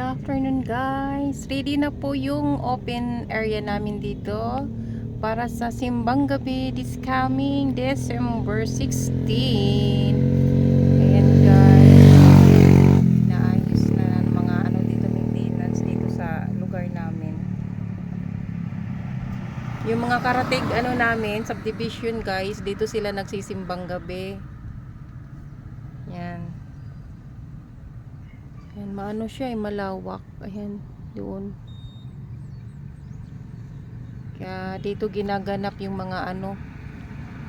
Afternoon guys, ready na po yung open area namin dito para sa simbang gabi this coming December 16. Ayan guys, naayos na ng mga ano dito, maintenance dito sa lugar namin. Yung mga karatig ano namin, subdivision guys, dito sila nagsisimbang gabi. Yan. Ayan, maano siya, malawak. Ayan, doon. Kaya dito ginaganap yung mga ano,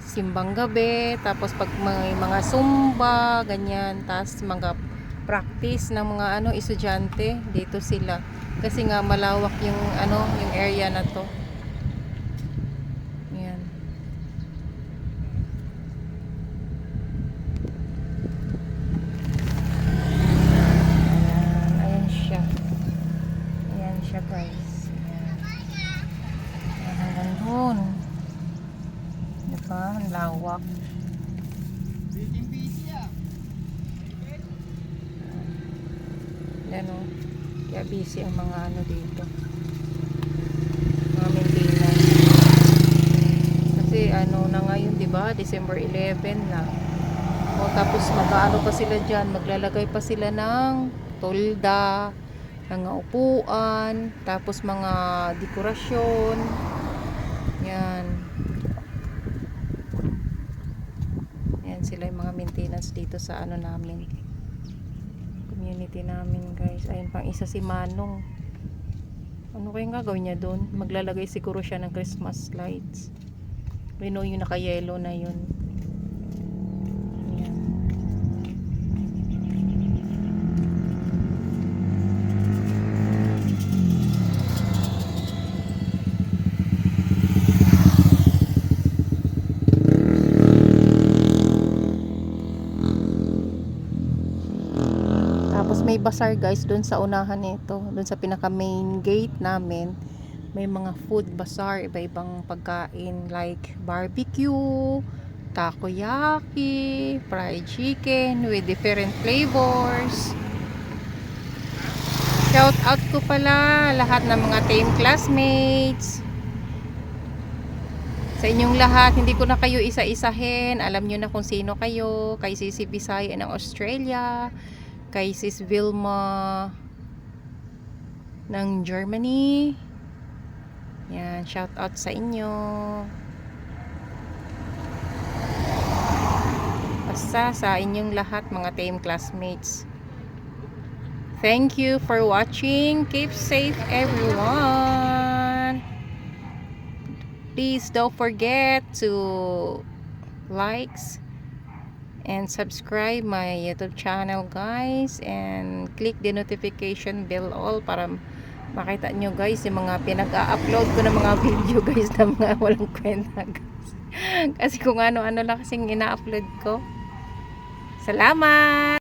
simbang gabi, tapos pag mga sumba, ganyan, tapos mga practice ng mga ano, estudyante, dito sila. Kasi nga malawak yung ano, yung area na to. Ayan. Siya guys. Hanggang doon. Diba? Ang lawak. Yan o. Kaya busy ang mga ano dito. Mga maintenance. Kasi ano na ngayon, diba? December 11 na. O tapos mag-ano pa sila dyan. Maglalagay pa sila ng tolda, mga upuan, tapos mga dekorasyon. Yan. Yan sila yung mga maintenance dito sa ano namin, community namin guys. Ayun pang isa si Manong. Ano kayong gagawin niya doon? Maglalagay siguro siya ng Christmas lights. We know yung naka-yellow na yun. Tapos may bazaar guys doon sa unahan nito, doon sa pinaka main gate namin. May mga food bazaar, iba-ibang pagkain like barbecue, takoyaki, fried chicken with different flavors. Shout out ko pala lahat ng mga team classmates. Sa inyong lahat, hindi ko na kayo isa-isahin. Alam nyo na kung sino kayo. Kay Sisi Bisaya ng Australia, kay Sis Vilma ng Germany. Yan, shout out sa inyo. Basta sa inyong lahat mga team classmates. Thank you for watching. Keep safe everyone. Please don't forget to likes and subscribe my YouTube channel guys, and click the notification bell all para makita nyo guys yung mga pinag-a-upload ko ng mga video guys na mga walang kwenta guys. Kasi kung ano-ano lang kasing ina-upload ko. Salamat!